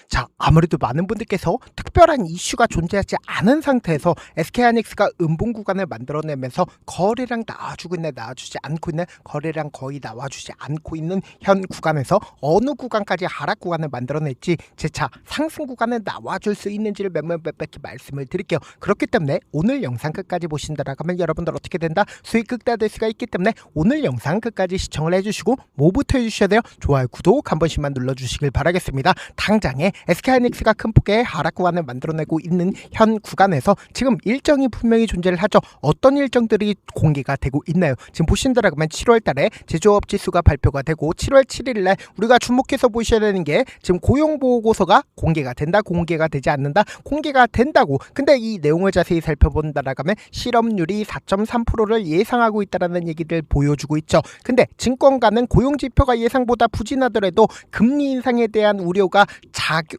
자, 아무래도 많은 분들께서 특별한 이슈가 존재하지 않은 상태에서 SK하이닉스가 음봉 구간을 만들어내면서 거래량 나와주고 있네, 나와주지 않고 있네, 거래량 거의 나와주지 않고 있는 현 구간에서 어느 구간까지 하락 구간을 만들어낼지 재차 상승 구간을 나와줄 수 있는지를 몇몇몇몇히 말씀을 드릴게요. 그렇기 때문에 오늘 영상 끝까지 보신다라고 하면 여러분들 어떻게 된다? 수익 극대화될 수가 있기 때문에 오늘 영상 끝까지 시청을 해주시고 뭐부터 해주셔야 돼요? 좋아요, 구독 한 번씩만 눌러주시길 바라겠습니다. 당장에 SK하이닉스가 큰 폭의 하락 구간을 만들어내고 있는 현 구간에서 지금 일정이 분명히 존재를 하죠. 어떤 일정들이 공개가 되고 있나요? 지금 보신다라고 하면 7월 달에 제조업 지수가 발표가 되고 7월 7일 날 우리가 주목해서 보셔야 되는 게 지금 고용보고서가 공개가 된다, 공개가 되지 않는다, 공개가 된다고. 근데 이 내용을 자세히 살펴본다라고 하면 실업률이 4.3%를 예상하고 있다라는 얘기를 보여주고 있죠. 근데 증권가는 고용지표가 예상보다 부진하더라도 금리 인상에 대한 우려가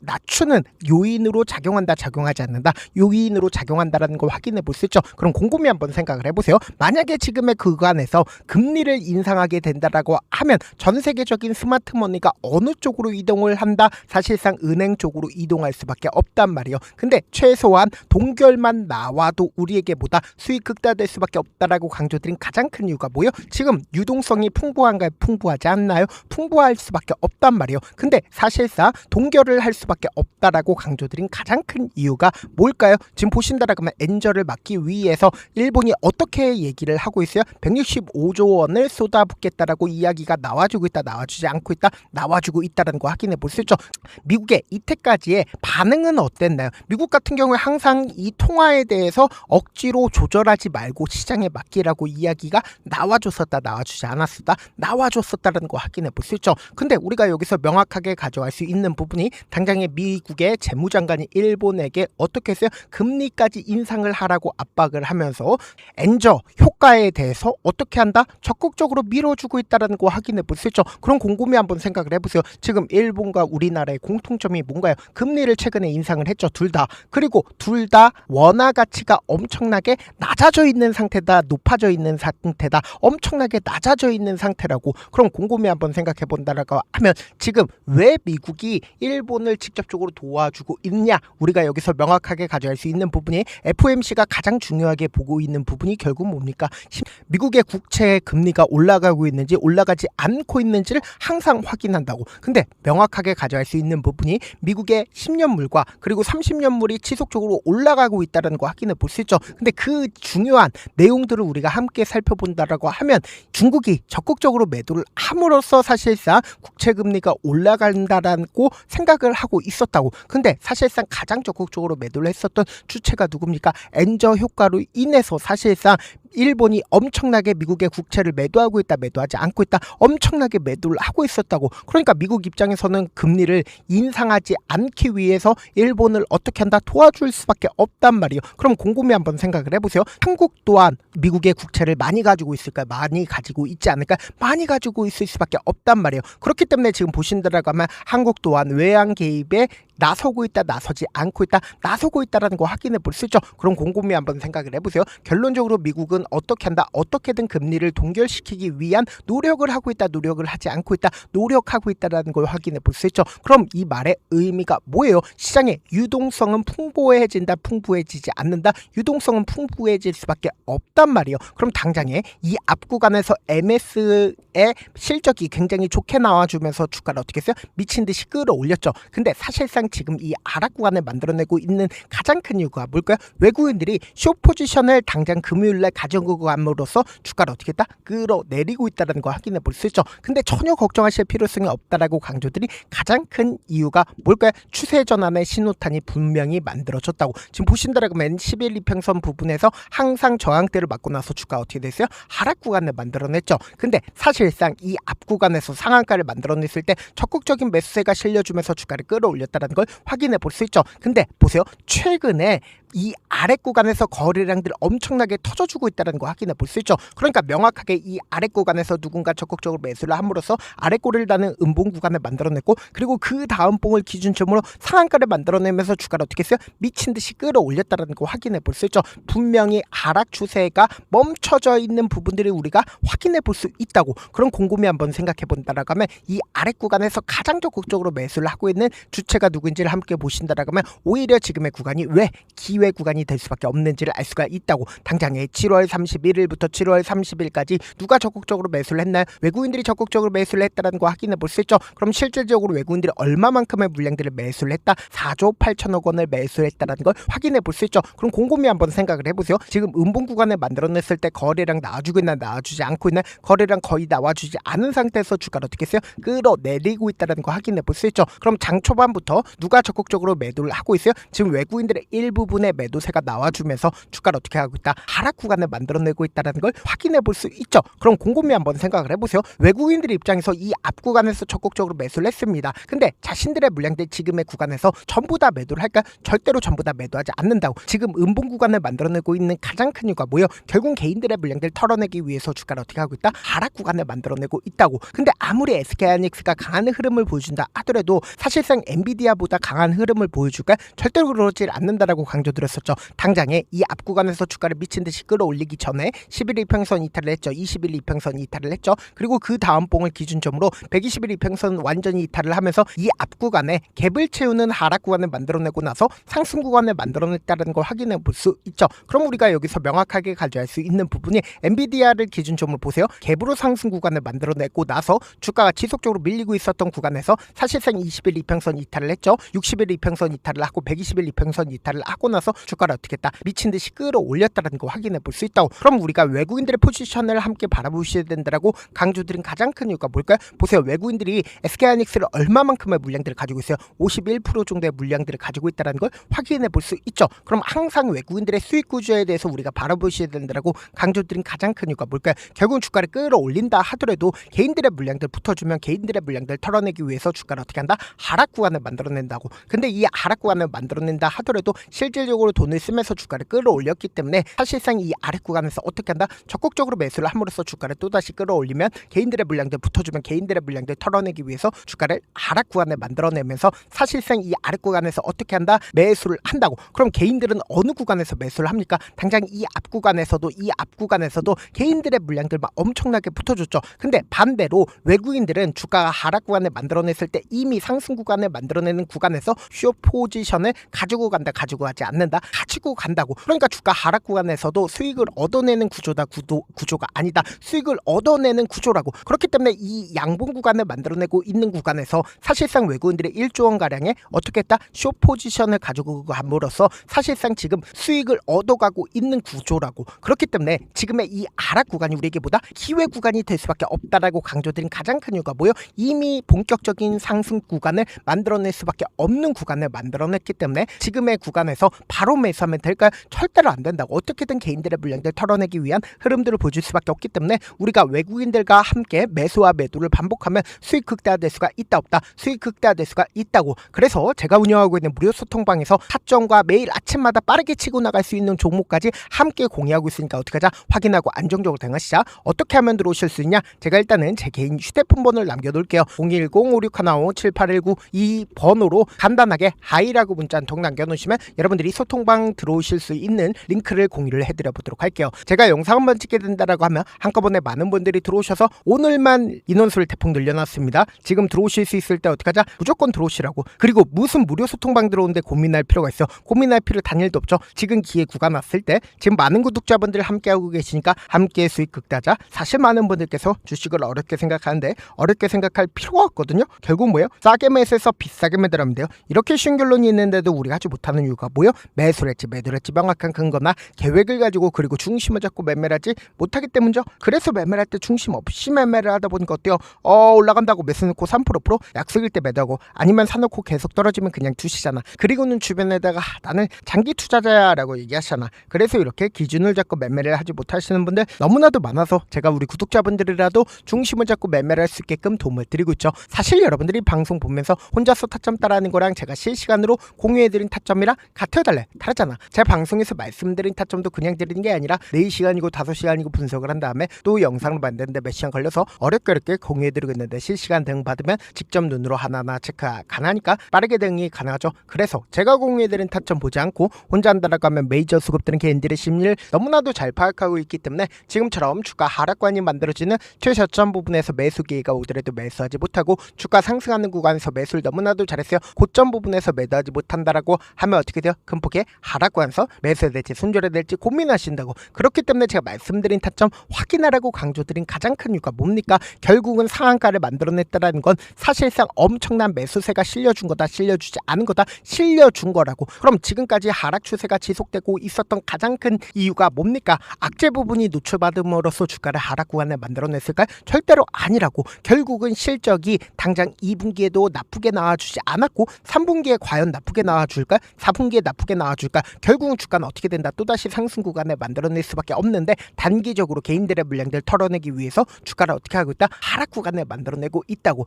낮추는 요인으로 작용한다, 작용하지 않는다, 요인으로 작용한다라는 걸 확인해 볼 수 있죠. 그럼 곰곰이 한번 생각을 해보세요. 만약에 지금의 구간에서 금리를 인상하게 된다라고 하면 전 세계적인 스마트머니가 어느 쪽으로 이동을 한다? 사실상 은행 쪽으로 이동할 수밖에 없단 말이에요. 근데 최소한 동결만 나와도 우리에게 보다 수익 극대화될 수밖에 없다라고 강조드린 가장 큰 이유가 뭐예요? 지금 유동성이 풍부한가요? 풍부하지 않나요? 풍부할 수밖에 없단 말이에요. 근데 사실상 동결을 할 수밖에 없다라고 강조드린 가장 큰 이유가 뭘까요? 지금 보신다라고 하면 엔저를 막기 위해서 일본이 어떻게 얘기를 하고 있어요? 165조 원을 쏟아붓겠다라고 이야기가 나와주고 있다, 나와주지 않고 있다, 나와주고 있다는 거 확인해 볼 수 있죠. 미국의 이때까지의 반응은 어땠나요? 미국 같은 경우에 항상 이 통화에 대해서 억지로 조절하지 말고 시장에 맡기라고 이야기가 나와줬었다, 나와주지 않았었다, 나와줬었다는 거 확인해 볼 수 있죠. 근데 우리가 여기서 명확하게 가져갈 수 있는 부분이 당장에 미국의 재무장관이 일본에게 어떻게 했어요? 금리까지 인상을 하라고 압박을 하면서 엔저 효과에 대해서 어떻게 한다? 적극적으로 밀어주고 있다는 거 확인해 볼 수 있죠. 그럼 곰곰이 한번 생각을 해보세요. 지금 일본과 우리나라의 공통점이 뭔가요? 금리를 최근에 인상을 했죠. 둘 다. 그리고 둘 다 원화 가치가 엄청나게 낮아져 있는 상태다, 높아져 있는 상태다, 엄청나게 낮아져 있는 상태라고. 그럼 곰곰이 한번 생각해 본다라고 하면 지금 왜 미국이 일본을 직접적으로 도와주고 있냐? 우리가 여기서 명확하게 가져갈 수 있는 부분이 FOMC가 가장 중요하게 보고 있는 부분이 결국 뭡니까? 미국의 국채 금리가 올라가고 있는지 올라가지 않고 있는지를 항상 확인한다고. 근데 명확하게 가져갈 수 있는 부분이 미국의 10년물과 그리고 30년물이 지속적으로 올라가고 있다는 거 확인해 볼 수 있죠. 근데 그 중요한 내용들을 우리가 함께 살펴본다라고 하면 중국이 적극적으로 매도를 함으로써 사실상 국채 금리가 올라간다라고 생각을 하고 있었다고. 근데 사실상 가장 적극적으로 매도를 했었던 주체가 누굽니까? 엔저 효과로 인해서 사실상 일본이 엄청나게 미국의 국채를 매도하고 있다, 매도하지 않고 있다, 엄청나게 매도를 하고 있었다고. 그러니까 미국 입장에서는 금리를 인상하지 않기 위해서 일본을 어떻게 한다? 도와줄 수밖에 없단 말이에요. 그럼 곰곰이 한번 생각을 해보세요. 한국 또한 미국의 국채를 많이 가지고 있을까요? 많이 가지고 있지 않을까요? 많이 가지고 있을 수밖에 없단 말이에요. 그렇기 때문에 지금 보신다라고 하면 한국 또한 외환 개입에 나서고 있다, 나서지 않고 있다, 나서고 있다라는 거 확인해 볼 수 있죠. 그럼 곰곰이 한번 생각을 해보세요. 결론적으로 미국은 어떻게 한다? 어떻게든 금리를 동결시키기 위한 노력을 하고 있다, 노력을 하지 않고 있다, 노력하고 있다라는 걸 확인해 볼 수 있죠. 그럼 이 말의 의미가 뭐예요? 시장의 유동성은 풍부해진다, 풍부해지지 않는다, 유동성은 풍부해질 수밖에 없단 말이에요. 그럼 당장에 이 앞 구간에서 MS의 실적이 굉장히 좋게 나와주면서 주가를 어떻게 했어요? 미친 듯이 끌어올렸죠. 근데 사실상 지금 이 하락 구간을 만들어내고 있는 가장 큰 이유가 뭘까요? 외국인들이 숏 포지션을 당장 금요일날 가져오고 함으로써 주가를 어떻게 했다? 끌어내리고 있다는 거 확인해 볼 수 있죠. 근데 전혀 걱정하실 필요성이 없다라고 강조들이 가장 큰 이유가 뭘까요? 추세 전환의 신호탄이 분명히 만들어졌다고. 지금 보신다라고 하면 11 이평선 부분에서 항상 저항대를 맞고 나서 주가 어떻게 됐어요? 하락 구간을 만들어냈죠. 근데 사실상 이 앞 구간에서 상한가를 만들어냈을 때 적극적인 매수세가 실려주면서 주가를 끌어올렸다는 걸 확인해 볼 수 있죠. 근데 보세요. 최근에 이 아래 구간에서 거래량들 엄청나게 터져주고 있다는 거 확인해 볼 수 있죠. 그러니까 명확하게 이 아래 구간에서 누군가 적극적으로 매수를 함으로써 아래 꼬리를 다는 음봉 구간을 만들어냈고, 그리고 그 다음 봉을 기준점으로 상한가를 만들어내면서 주가를 어떻게 했어요? 미친 듯이 끌어올렸다는 거 확인해 볼 수 있죠. 분명히 하락 추세가 멈춰져 있는 부분들이 우리가 확인해 볼 수 있다고. 그럼 곰곰이 한번 생각해 본다라고 하면 이 아래 구간에서 가장 적극적으로 매수를 하고 있는 주체가 누구인지를 함께 보신다라고 하면 오히려 지금의 구간이 왜 기회 구간이 될 수밖에 없는지를 알 수가 있다고. 당장에 7월 31일부터 7월 30일까지 누가 적극적으로 매수를 했나요? 외국인들이 적극적으로 매수를 했다는 거 확인해 볼 수 있죠. 그럼 실질적으로 외국인들이 얼마만큼의 물량들을 매수를 했다? 4조 8천억 원을 매수했다는 걸 확인해 볼 수 있죠. 그럼 곰곰이 한번 생각을 해보세요. 지금 음봉 구간을 만들어냈을 때 거래량 나와주고 있나 나와주지 않고 있나? 거래량 거의 나와주지 않은 상태에서 주가를 어떻게 했어요? 끌어내리고 있다는 거 확인해 볼 수 있죠. 그럼 장 초반부터 누가 적극적으로 매도를 하고 있어요? 지금 외국인들의 일부분의 매도세가 나와주면서 주가를 어떻게 하고 있다? 하락 구간을 만들어내고 있다는 걸 확인해 볼 수 있죠. 그럼 곰곰이 한번 생각을 해보세요. 외국인들 입장에서 이 앞 구간에서 적극적으로 매수를 했습니다. 근데 자신들의 물량들 지금의 구간에서 전부 다 매도를 할까? 절대로 전부 다 매도하지 않는다고. 지금 음봉 구간을 만들어내고 있는 가장 큰 이유가 뭐예요? 결국 개인들의 물량들 털어내기 위해서 주가를 어떻게 하고 있다? 하락 구간을 만들어내고 있다고. 근데 아무리 SK하이닉스가 강한 흐름을 보여준다 하더라도 사실상 엔비디아보다 강한 흐름을 보여줄까? 절대로 그러질 않는다라고 강조드렸었죠. 당장에 이 앞 구간에서 주가를 미친 듯이 끌어올리기 전에 11일 이평선 이탈을 했죠. 20일 이평선 이탈을 했죠. 그리고 그 다음 봉을 기준점으로 120일 이평선 완전히 이탈을 하면서 이 앞 구간에 갭을 채우는 하락 구간을 만들어내고 나서 상승 구간을 만들어냈다는 걸 확인해 볼 수 있죠. 그럼 우리가 여기서 명확하게 가져갈 수 있는 부분이 엔비디아를 기준점으로 보세요. 갭으로 상승 구간을 만들어내고 나서 주가가 지속적으로 밀리고 있었던 구간에서 사실상 20일 이평선 이탈을 했죠. 60일 이평선 이탈을 하고 120일 이평선 이탈을 하고 나서 주가를 어떻게 했다? 미친 듯이 끌어올렸다는 거 확인해 볼 수 있다고. 그럼 우리가 외국인들의 포지션을 함께 바라보셔야 된다라고 강조드린 가장 큰 이유가 뭘까요? 보세요. 외국인들이 SK하이닉스를 얼마만큼의 물량들을 가지고 있어요? 51% 정도의 물량들을 가지고 있다는 걸 확인해 볼 수 있죠. 그럼 항상 외국인들의 수익 구조에 대해서 우리가 바라보셔야 된다라고 강조드린 가장 큰 이유가 뭘까요? 결국 주가를 끌어올린다 하더라도 개인들의 물량들 붙어주면 개인들의 물량들 털어내기 위해서 주가를 어떻게 한다? 하락 구간을 만들어낸다고. 근데 이 하락 구간을 만들어낸다 하더라도 실질적으로 돈을 쓰면서 주가를 끌어올렸기 때문에 사실상 이 아래 구간에서 어떻게 한다? 적극적으로 매수를 함으로써 주가를 또다시 끌어올리면 개인들의 물량들 붙어주면 개인들의 물량들 털어내기 위해서 주가를 하락 구간을 만들어내면서 사실상 이 아래 구간에서 어떻게 한다? 매수를 한다고. 그럼 개인들은 어느 구간에서 매수를 합니까? 당장 이 앞 구간에서도 개인들의 물량들 막 엄청나게 붙어줬죠. 근데 반대로 외국인들은 주가가 하락 구간을 만들어냈을 때 이미 상승 구간을 만들어내는 구간에서 쇼 포지션을 가지고 간다, 가지고 가지 않는다, 가지고 간다고. 그러니까 주가 하락 구간에서도 수익을 얻어내는 구조가 아니다. 수익을 얻어내는 구조라고. 그렇기 때문에 이 양봉 구간을 만들어내고 있는 구간에서 사실상 외국인들의 1조 원 가량의 어떻게 했다? 쇼 포지션을 가지고 함으로써 사실상 지금 수익을 얻어가고 있는 구조라고. 그렇기 때문에 지금의 이 하락 구간이 우리에게 보다 기회 구간이 될 수밖에 없다라고 강조드린 가장 큰 이유가 뭐예요? 이미 본격적인 상승 구간을 만들어낼 수밖에 없는 구간을 만들어냈기 때문에 지금의 구간에서 바로 매수하면 될까요? 절대로 안 된다고. 어떻게든 개인들의 물량들 털어내기 위한 흐름들을 보여줄 수밖에 없기 때문에 우리가 외국인들과 함께 매수와 매도를 반복하면 수익 극대화될 수가 있다 없다? 수익 극대화될 수가 있다고. 그래서 제가 운영하고 있는 무료 소통방에서 타점과 매일 아침마다 빠르게 치고 나갈 수 있는 종목까지 함께 공유하고 있으니까 어떻게 하자? 확인하고 안정적으로 대응하시자. 어떻게 하면 들어오실 수 있냐? 제가 일단은 제 개인 휴대폰 번호를 남겨놓을게요. 010-5615-7819 이 번호로 간단하게 하이라고 문자 한 통 남겨놓으시면 여러분들이 소통방 들어오실 수 있는 링크를 공유를 해드려 보도록 할게요. 제가 영상 한번 찍게 된다라고 하면 한꺼번에 많은 분들이 들어오셔서 오늘만 인원수를 대폭 늘려놨습니다. 지금 들어오실 수 있을 때 어떻게 하자? 무조건 들어오시라고. 그리고 무슨 무료 소통방 들어오는데 고민할 필요가 있어? 고민할 필요 단일도 없죠. 지금 기회 구간 왔을 때 지금 많은 구독자분들 함께하고 계시니까 함께 수익 극대화자. 사실 많은 분들께서 주식을 어렵게 생각하는데 어렵게 생각할 필요가 없거든요. 결국 뭐예요? 싸게 매수해서 비싸게 매도하면 돼요. 이렇게 쉬운 결론이 있는데도 우리가 하지 못하는 이유가 뭐예요? 매수를 했지 매도를 했지 명확한 근거나 계획을 가지고 그리고 중심을 잡고 매매를 하지 못하기 때문이죠. 그래서 매매를 할 때 중심 없이 매매를 하다 보니까 어때요? 올라간다고 매수 넣고 3% 약속일 때 매도하고 아니면 사놓고 계속 떨어지면 그냥 두시잖아. 그리고는 주변에다가 나는 장기 투자자야 라고 얘기하시잖아. 그래서 이렇게 기준을 잡고 매매를 하지 못하시는 분들 너무나도 많아서 제가 우리 구독자분들이라도 중심을 잡고 매매를 할 수 있게끔 도움을 드리고 있죠. 사실 여러분들이 방송 보면서 혼자서 타점 따라하는 거랑 제가 실시간으로 공유해드린 타점이랑 같아요 달라요? 왜? 다르잖아. 제 방송에서 말씀드린 타점도 그냥 드리는 게 아니라 4시간이고 5시간이고 분석을 한 다음에 또 영상을 만드는데 몇 시간 걸려서 어렵게 공유해드리고 있는데 실시간 대응 받으면 직접 눈으로 하나하나 체크가 가능하니까 빠르게 대응이 가능하죠. 그래서 제가 공유해드린 타점 보지 않고 혼자 한다라고 하면 메이저 수급들은 개인들의 심리를 너무나도 잘 파악하고 있기 때문에 지금처럼 주가 하락관이 만들어지는 최저점 부분에서 매수 기회가 오더라도 매수하지 못하고 주가 상승하는 구간에서 매수를 너무나도 잘했어요. 고점 부분에서 매도하지 못한다라고 하면 어떻게 돼요? 큰 폭의 하락관에서 매수해야 될지 손절해야 될지 고민하신다고. 그렇기 때문에 제가 말씀드린 타점 확인하라고 강조드린 가장 큰 이유가 뭡니까? 결국은 상한가를 만들어냈다라는 건 사실상 엄청난 매수세가 실려준 거다, 실려주지 않은 거다, 실려준 거라고. 그럼 지금까지 하락 추세가 지속되고 있었던 가장 큰 이유가 뭡니까? 악재 부분이 노출받음으로써 주가를 하락 구간을 만들어냈을까요? 절대로 아니라고. 결국은 실적이 당장 2분기에도 나쁘게 나와주지 않았고 3분기에 과연 나쁘게 나와줄까? 4분기에 나쁘게 나와줄까? 결국은 주가는 어떻게 된다? 또다시 상승 구간을 만들어낼 수밖에 없는데 단기적으로 개인들의 물량들 털어내기 위해서 주가를 어떻게 하고 있다? 하락 구간을 만들어내고 있다고.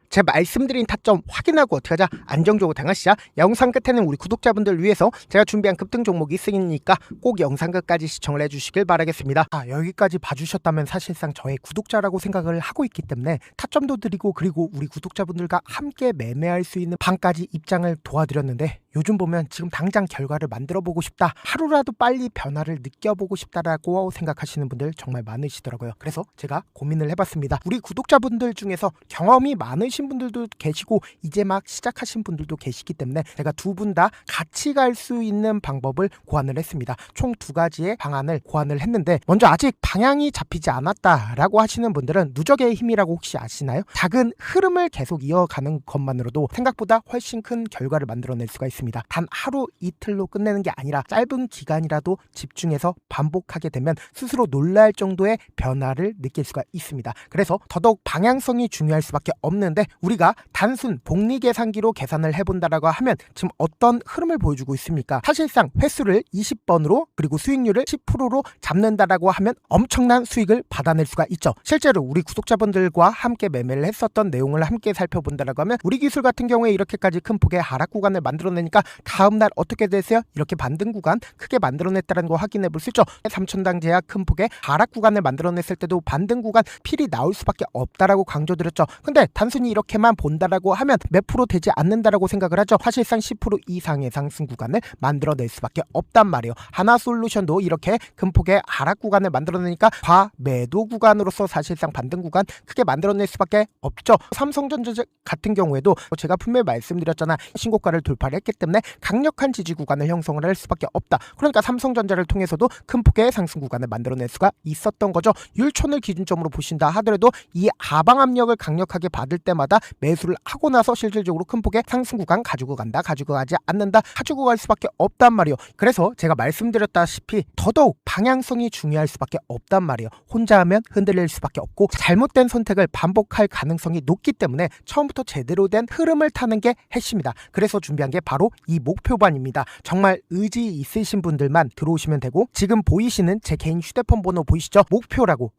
제 말씀드린 타점 확인하고 어떻게 하자? 안정적으로 당하시자. 영상 끝에는 우리 구독자분들 위해서 제가 준비한 급등 종목이 있으니까 꼭 영상 끝까지 시청을 해주시길 바라겠습니다. 여기까지 봐주셨다면 사실상 저의 구독자라고 생각을 하고 있기 때문에 타점도 드리고 그리고 우리 구독자분들과 함께 매매할 수 있는 방까지 입장을 도와드렸는데 요즘 보면 지금 당장 결과를 만들어 보고 싶다, 하루라도 빨리 변화를 느껴보고 싶다라고 생각하시는 분들 정말 많으시더라고요. 그래서 제가 고민을 해봤습니다. 우리 구독자분들 중에서 경험이 많으신 분들도 계시고 이제 막 시작하신 분들도 계시기 때문에 제가 두 분 다 같이 갈 수 있는 방법을 고안을 했습니다. 총 2가지의 방안을 고안을 했는데 먼저 아직 방향이 잡히지 않았다라고 하시는 분들은 누적의 힘이라고 혹시 아시나요? 작은 흐름을 계속 이어가는 것만으로도 생각보다 훨씬 큰 결과를 만들어낼 수가 있습니다. 단 하루 이틀로 끝내는 게 아니라 짧은 기간이라도 집중해서 반복하게 되면 스스로 놀랄 정도의 변화를 느낄 수가 있습니다. 그래서 더더욱 방향성이 중요할 수밖에 없는데 우리가 단순 복리 계산기로 계산을 해본다라고 하면 지금 어떤 흐름을 보여주고 있습니까? 사실상 횟수를 20번으로 그리고 수익률을 10%로 잡는다라고 하면 엄청난 수익을 받아낼 수가 있죠. 실제로 우리 구독자분들과 함께 매매를 했었던 내용을 함께 살펴본다라고 하면 우리 기술 같은 경우에 이렇게까지 큰 폭의 하락 구간을 만들어내니까 다음날 어떻게 되세요? 이렇게 반등 구간 크게 만들어냈다는 거 확인해 볼 수 있죠. 3천당 제약 큰 폭의 하락 구간을 만들어냈을 때도 반등 구간 필이 나올 수밖에 없다라고 강조드렸죠. 근데 단순히 이렇게만 본다라고 하면 몇 프로 되지 않는다라고 생각을 하죠. 사실상 10% 이상의 상승 구간을 만들어낼 수밖에 없단 말이에요. 하나솔루션도 이렇게 큰 폭의 하락 구간을 만들어내니까 과매도 구간으로서 사실상 반등 구간 크게 만들어낼 수밖에 없죠. 삼성전자 같은 경우에도 제가 분명히 말씀드렸잖아. 신고가를 돌파를 했기 때문에 강력한 지지 구간을 형성을 할 수밖에 없다. 그러니까 삼성전자를 통해서도 큰 폭의 상승 구간을 만들어낼 수가 있었던 거죠. 율촌을 기준점으로 보신다 하더라도 이 하방 압력을 강력하게 받을 때마다 매수를 하고 나서 실질적으로 큰 폭의 상승 구간 가지고 간다, 가지고 가지 않는다, 가지고 갈 수밖에 없단 말이에요. 그래서 제가 말씀드렸다시피 더더욱 방향성이 중요할 수밖에 없단 말이에요. 혼자 하면 흔들릴 수밖에 없고 잘못된 선택을 반복할 가능성이 높기 때문에 처음부터 제대로 된 흐름을 타는 게 핵심이다. 그래서 준비한 게 바로 이 목표반입니다. 정말 의지 있으신 분들만 들어오시면 되고 지금 보이시는 제 개인 휴대폰 번호 보이시죠?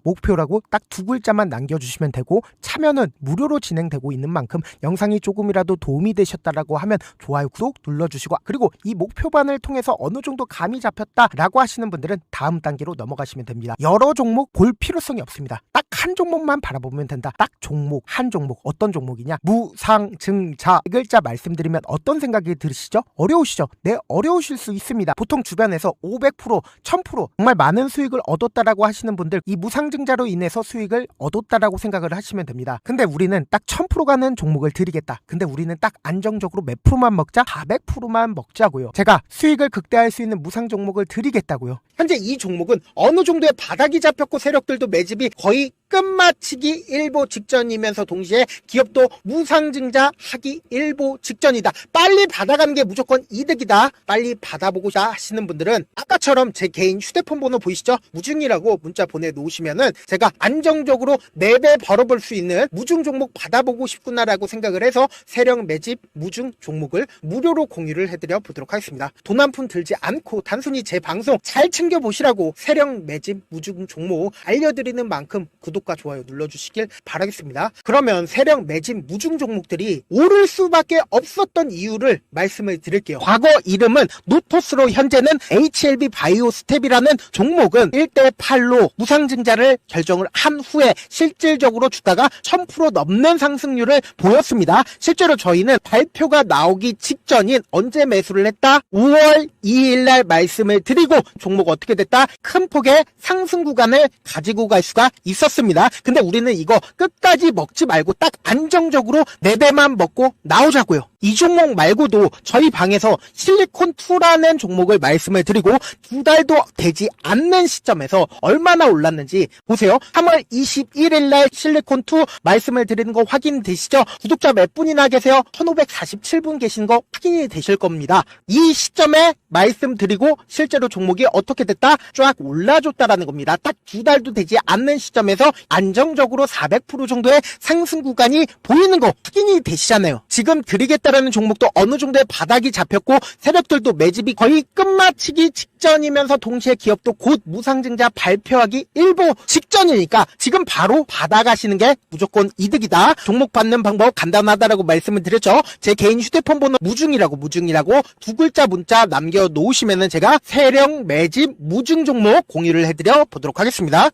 목표라고 딱 2글자만 남겨주시면 되고 참여는 무료로 진행되고 있는 만큼 영상이 조금이라도 도움이 되셨다라고 하면 좋아요, 구독 눌러주시고 그리고 이 목표반을 통해서 어느 정도 감이 잡혔다라고 하시는 분들은 다음 단계로 넘어가시면 됩니다. 여러 종목 볼 필요성이 없습니다. 딱 한 종목만 바라보면 된다. 딱 종목, 한 종목. 어떤 종목이냐? 무상증자. 이 글자 말씀드리면 어떤 생각이 들으시죠? 어려우시죠? 네, 어려우실 수 있습니다. 보통 주변에서 500%, 1000% 정말 많은 수익을 얻었다라고 하시는 분들 이 무상증자로 인해서 수익을 얻었다라고 생각을 하시면 됩니다. 근데 우리는 딱 1000% 가는 종목을 드리겠다. 근데 우리는 딱 안정적으로 몇 프로만 먹자? 400%만 먹자고요. 제가 수익을 극대화할 수 있는 무상 종목을 드리겠다고요. 현재 이 종목은 어느 정도의 바닥이 잡혔고 세력들도 매집이 거의 끝마치기 일보 직전이면서 동시에 기업도 무상증자 하기 일보 직전이다. 빨리 받아가는 게 무조건 이득이다. 빨리 받아보고자 하시는 분들은 아까처럼 제 개인 휴대폰 번호 보이시죠? 무중이라고 문자 보내놓으시면은 제가 안정적으로 4배 벌어볼 수 있는 무중 종목 받아보고 싶구나라고 생각을 해서 세력 매집 무중 종목을 무료로 공유를 해드려 보도록 하겠습니다. 돈 한 푼 들지 않고 단순히 제 방송 잘 챙겨보시라고 세력 매집 무중 종목 알려드리는 만큼 구독 구독과 좋아요 눌러주시길 바라겠습니다. 그러면 세력 매집 무중 종목들이 오를 수밖에 없었던 이유를 말씀을 드릴게요. 과거 이름은 노토스로 현재는 HLB 바이오스텝이라는 종목은 1대8로 무상증자를 결정을 한 후에 실질적으로 주가가 1000% 넘는 상승률을 보였습니다. 실제로 저희는 발표가 나오기 직전인 언제 매수를 했다? 5월 2일날 말씀을 드리고 종목 어떻게 됐다? 큰 폭의 상승 구간을 가지고 갈 수가 있었습니다. 근데 우리는 이거 끝까지 먹지 말고 딱 안정적으로 4배만 먹고 나오자고요. 이 종목 말고도 저희 방에서 실리콘2라는 종목을 말씀을 드리고 2달도 되지 않는 시점에서 얼마나 올랐는지 보세요. 3월 21일날 실리콘2 말씀을 드리는 거 확인되시죠? 구독자 몇 분이나 계세요? 1547분 계신 거 확인이 되실 겁니다. 이 시점에 말씀드리고 실제로 종목이 어떻게 됐다? 쫙 올라줬다라는 겁니다. 딱 2달도 되지 않는 시점에서 안정적으로 400% 정도의 상승 구간이 보이는 거 확인이 되시잖아요. 지금 드리겠다라는 종목도 어느 정도의 바닥이 잡혔고 세력들도 매집이 거의 끝마치기 직전이면서 동시에 기업도 곧 무상증자 발표하기 일보 직전이니까 지금 바로 받아가시는 게 무조건 이득이다. 종목 받는 방법 간단하다라고 말씀을 드렸죠. 제 개인 휴대폰 번호 무중이라고 두 글자 문자 남겨 놓으시면은 제가 세력 매집 무중 종목 공유를 해드려 보도록 하겠습니다.